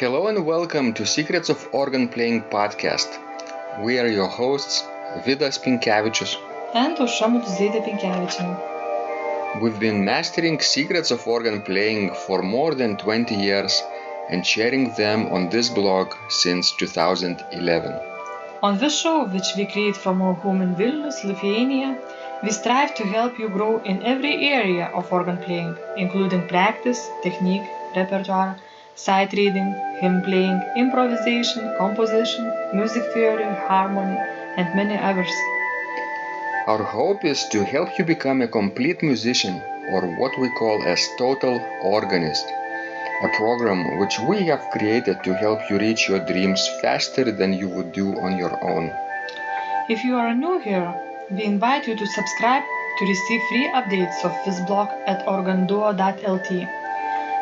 Hello and welcome to Secrets of Organ Playing podcast. We are your hosts, Vidas Pinkevičius and Aušra Pinkevičienė. We've been mastering secrets of organ playing for more than 20 years and sharing them on this blog since 2011. On this show, which we create from our home in Vilnius, Lithuania, we strive to help you grow in every area of organ playing, including practice, technique, repertoire, sight reading, hymn playing, improvisation, composition, music theory, harmony, and many others. Our hope is to help you become a complete musician, or what we call as Total Organist, a program which we have created to help you reach your dreams faster than you would do on your own. If you are new here, we invite you to subscribe to receive free updates of this blog at organduo.lt.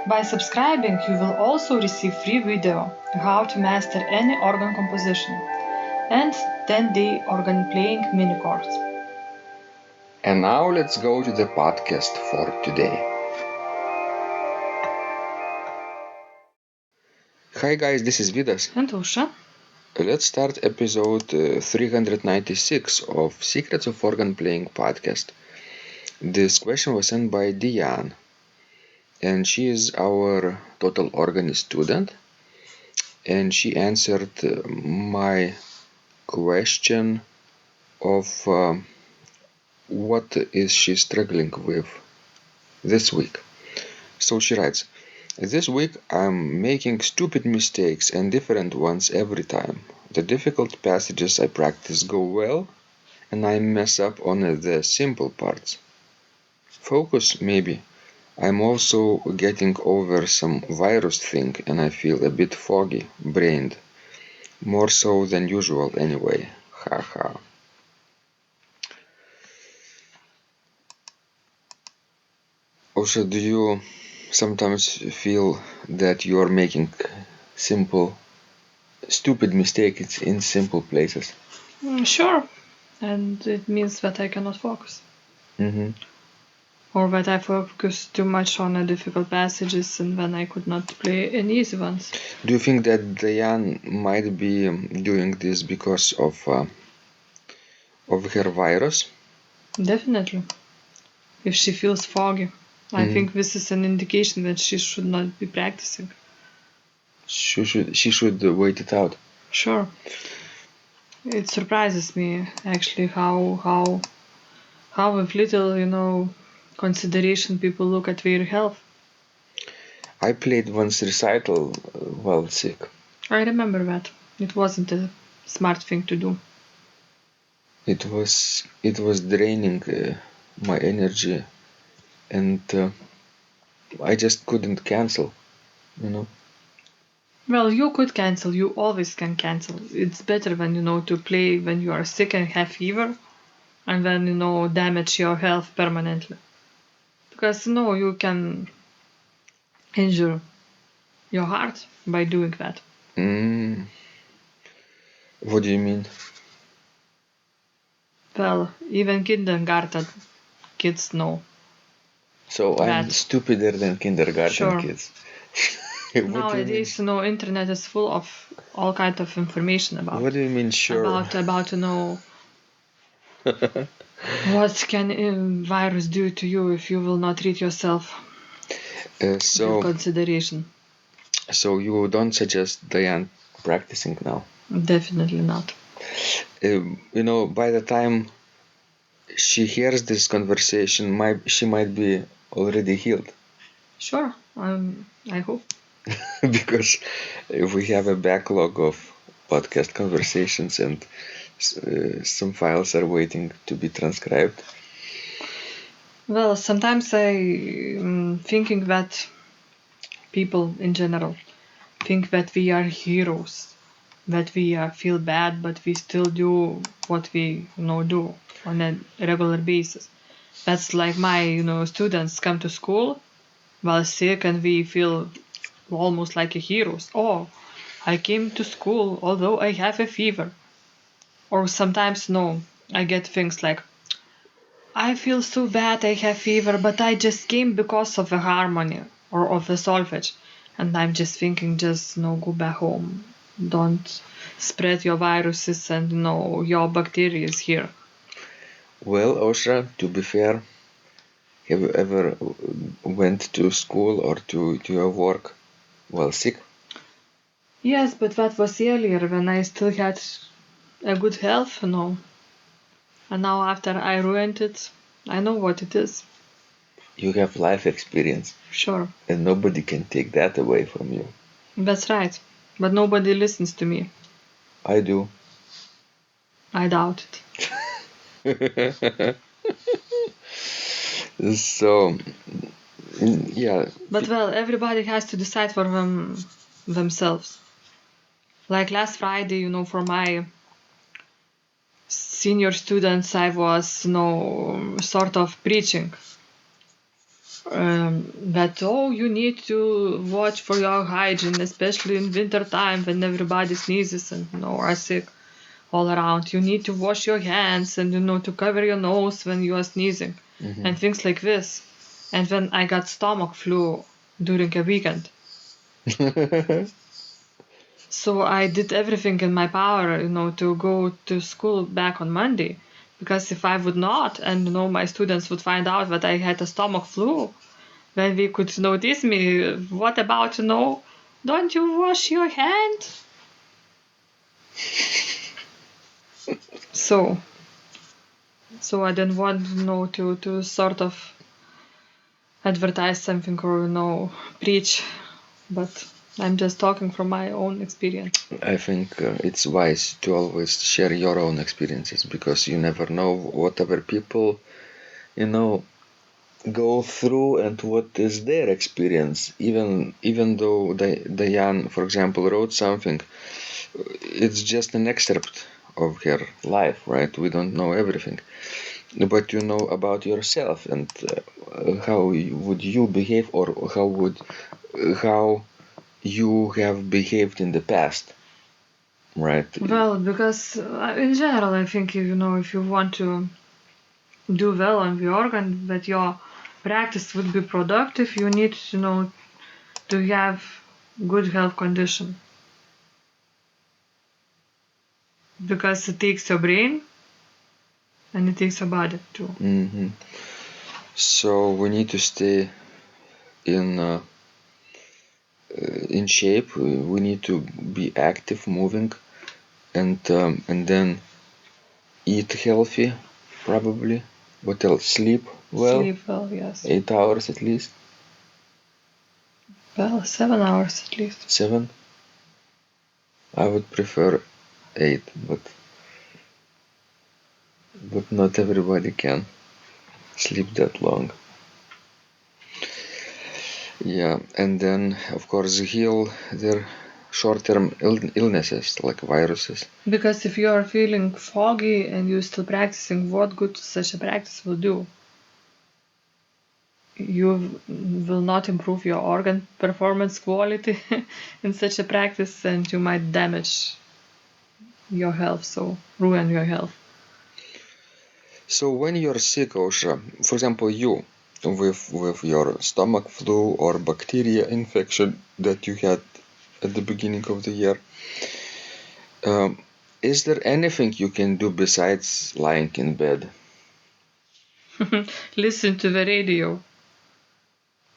By subscribing, you will also receive free video how to master any organ composition and 10-day organ playing mini course. And now let's go to the podcast for today. Hi guys, this is Vidas. And Aušra. Let's start episode 396 of Secrets of Organ Playing podcast. This question was sent by Dianne, and she is our Total Organist student, and she answered my question of what is she struggling with this week. So she writes, "This week I'm making stupid mistakes and different ones every time. The difficult passages I practice go well, and I mess up on the simple parts. Focus, maybe. I'm also getting over some virus thing and I feel a bit foggy, brained. More so than usual anyway. Haha." Also, do you sometimes feel that you are making stupid mistakes in simple places? Sure. And it means that I cannot focus. Mm-hmm. Or that I focus too much on the difficult passages and then I could not play any easy ones. Do you think that Dianne might be doing this because of her virus? Definitely. If she feels foggy. I think this is an indication that she should not be practicing. She should wait it out. Sure. It surprises me actually how with little, consideration people look at their health. I played once recital while sick. I remember that. It wasn't a smart thing to do. It was draining my energy, and I just couldn't cancel, Well, you could cancel. You always can cancel. It's better when to play when you are sick and have fever, and then damage your health permanently. Because you can injure your heart by doing that. What do you mean? Well, even kindergarten kids know. So I'm stupider than kindergarten kids. Nowadays, internet is full of all kinds of information about. What do you mean, sure? About what can virus do to you if you will not treat yourself with consideration. So you don't suggest Dianne practicing now? Definitely not. By the time she hears this conversation, she might be already healed. Sure, I hope. Because we have a backlog of podcast conversations and some files are waiting to be transcribed. Well, sometimes I'm thinking that people in general think that we are heroes, that we feel bad, but we still do what we do on a regular basis. That's like my students come to school while sick and we feel almost like a heroes. Oh, I came to school although I have a fever. Or sometimes I get things like, I feel so bad I have fever, but I just came because of the harmony or of the solfege. And I'm just thinking, just go back home. Don't spread your viruses and your bacteria is here. Well, Osha, to be fair, have you ever went to school or to your work while sick? Yes, but that was earlier when I still had a good health, And now after I ruined it, I know what it is. You have life experience. Sure. And nobody can take that away from you. That's right. But nobody listens to me. I do. I doubt it. So, yeah. But well, everybody has to decide for themselves. Like last Friday, for my senior students, I was, sort of preaching. That you need to watch for your hygiene, especially in winter time when everybody sneezes and are sick all around. You need to wash your hands and to cover your nose when you are sneezing and things like this. And then I got stomach flu during a weekend. So I did everything in my power, to go to school back on Monday. Because if I would not, and my students would find out that I had a stomach flu, then they could notice me. What about, don't you wash your hand? So I didn't want, to sort of advertise something or, preach, but I'm just talking from my own experience. I think it's wise to always share your own experiences because you never know what other people, go through and what is their experience. Even though Dianne, for example, wrote something, it's just an excerpt of her life, right? We don't know everything, but you know about yourself and how would you behave, or how you have behaved in the past, right? Well, because in general, I think if you want to do well on the organ, that your practice would be productive, you need to have good health condition, because it takes your brain and it takes your body too. Mm-hmm. So we need to stay in shape. We need to be active, moving, and then eat healthy, probably. What else? Sleep well. Sleep well, yes. 8 hours at least. Well, 7 hours at least. 7. I would prefer 8, but not everybody can sleep that long. Yeah, and then of course heal their short-term illnesses like viruses. Because if you are feeling foggy and you're still practicing, what good such a practice will do? You will not improve your organ performance quality in such a practice, and you might damage your health, so ruin your health. So when you're sick, Osha, for example, you with your stomach flu or bacteria infection that you had at the beginning of the year, is there anything you can do besides lying in bed? Listen to the radio.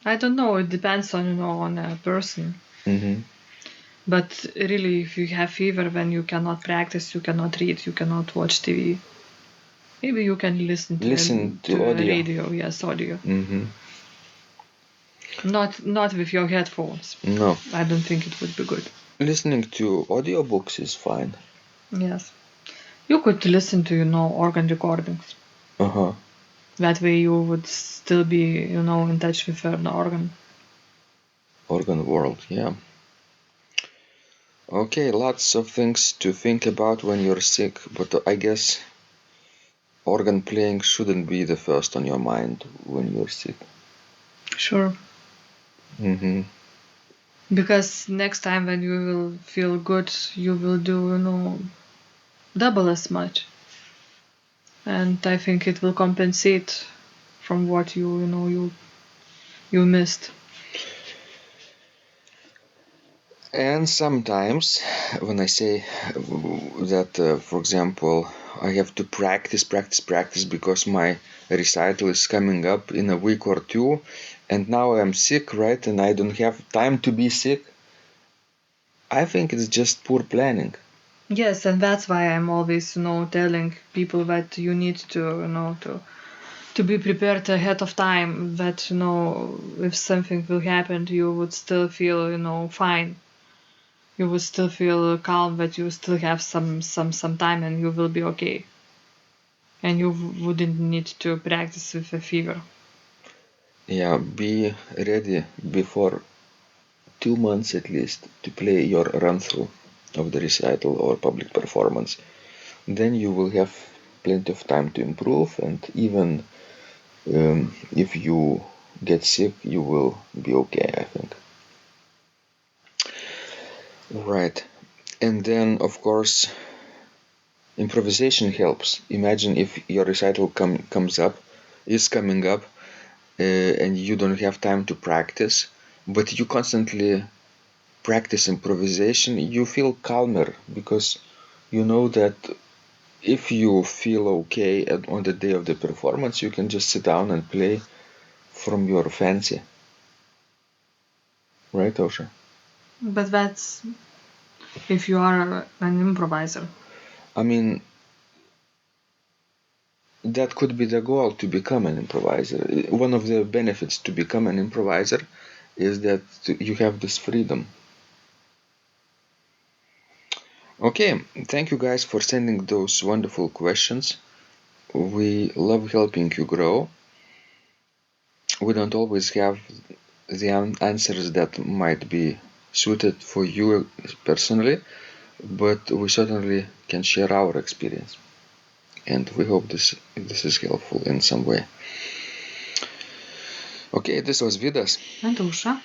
I don't know, it depends on a person. Mm-hmm. But really, if you have fever, then you cannot practice, you cannot read, you cannot watch TV. Maybe you can listen to audio. Radio, yes, audio. Mm-hmm. Not with your headphones. No. I don't think it would be good. Listening to audiobooks is fine. Yes. You could listen to, organ recordings. Uh-huh. That way you would still be, in touch with an organ. Organ world, yeah. Okay, lots of things to think about when you're sick, but I guess organ playing shouldn't be the first on your mind when you're sick. Sure. Mm-hmm. Because next time when you will feel good, you will do, double as much. And I think it will compensate from what you missed. And sometimes when I say that, for example, I have to practice because my recital is coming up in a week or two, and now I'm sick, right? And I don't have time to be sick. I think it's just poor planning. Yes, and that's why I'm always, telling people that you need to, to be prepared ahead of time. That if something will happen, you would still feel, fine. You would still feel calm. That you still have some time, and you will be okay. And you wouldn't need to practice with a fever. Yeah, be ready before 2 months at least to play your run through of the recital or public performance. Then you will have plenty of time to improve, and even if you get sick, you will be okay, I think. Right. And then, of course, improvisation helps. Imagine if your recital is coming up, and you don't have time to practice, but you constantly practice improvisation, you feel calmer because you know that if you feel okay on the day of the performance, you can just sit down and play from your fancy. Right, Osha? But that's if you are an improviser. I mean, that could be the goal to become an improviser. One of the benefits to become an improviser is that you have this freedom. Okay, thank you guys for sending those wonderful questions. We love helping you grow. We don't always have the answers that might be suited for you personally, but we certainly can share our experience. And we hope this is helpful in some way. Okay, this was Vidas. And Usha,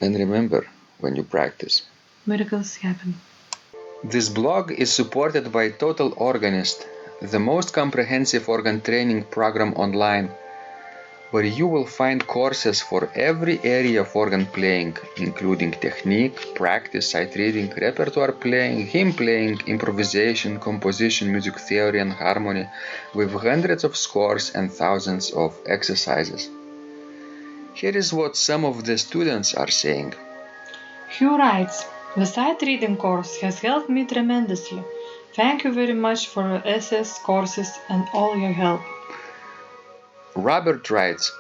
And remember, when you practice, miracles happen. this blog is supported by Total Organist, the most comprehensive organ training program online, where you will find courses for every area of organ playing, including technique, practice, sight reading, repertoire playing, hymn playing, improvisation, composition, music theory, and harmony, with hundreds of scores and thousands of exercises. Here is what some of the students are saying. Hugh writes, the sight reading course has helped me tremendously. Thank you very much for your SS courses and all your help. Robert writes,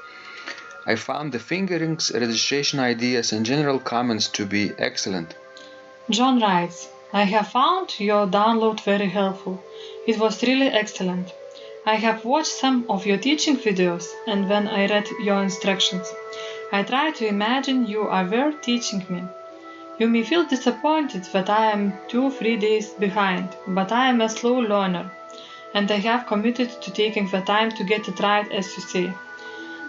I found the fingerings, registration ideas, and general comments to be excellent. John writes, I have found your download very helpful. It was really excellent. I have watched some of your teaching videos, and when I read your instructions, I tried to imagine you were teaching me. You may feel disappointed that I am 2-3 days behind, but I am a slow learner, and I have committed to taking the time to get it right, as you say.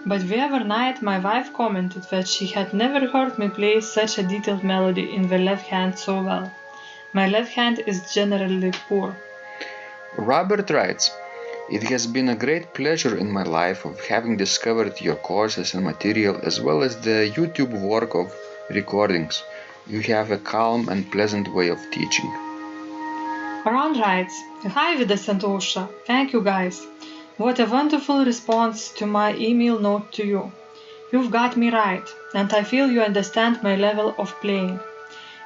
But the other night my wife commented that she had never heard me play such a detailed melody in the left hand so well. My left hand is generally poor. Robert writes, it has been a great pleasure in my life of having discovered your courses and material as well as the YouTube work of recordings. You have a calm and pleasant way of teaching. Ron writes, Hi Vidas and Osha, thank you guys. What a wonderful response to my email note to you. You've got me right, and I feel you understand my level of playing.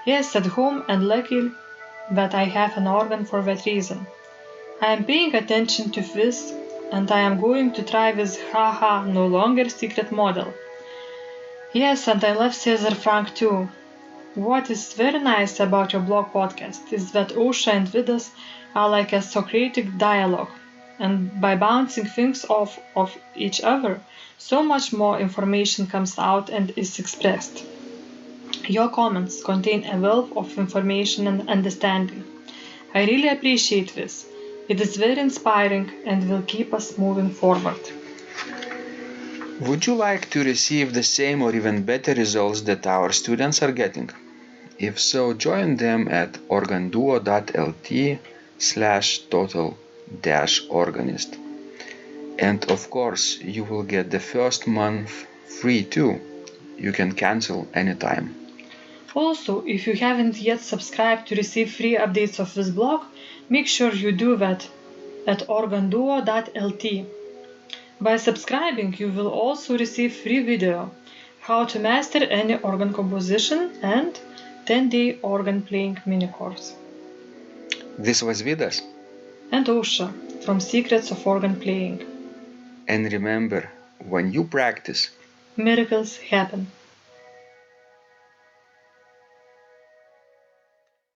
Yes, at home and lucky that I have an organ for that reason. I am paying attention to this, and I am going to try this haha no longer secret model. Yes, and I love Cesar Frank too. What is very nice about your blog podcast is that Osha and Vidas are like a Socratic dialogue, and by bouncing things off of each other, so much more information comes out and is expressed. Your comments contain a wealth of information and understanding. I really appreciate this. It is very inspiring and will keep us moving forward. Would you like to receive the same or even better results that our students are getting? If so, join them at organduo.lt/total-organist. And of course, you will get the first month free too. You can cancel anytime. Also, if you haven't yet subscribed to receive free updates of this blog, make sure you do that at organduo.lt. By subscribing, you will also receive free video, how to master any organ composition and 10-day organ playing mini course. This was Vidas And Ausra from Secrets of Organ Playing. And remember, when you practice, miracles happen.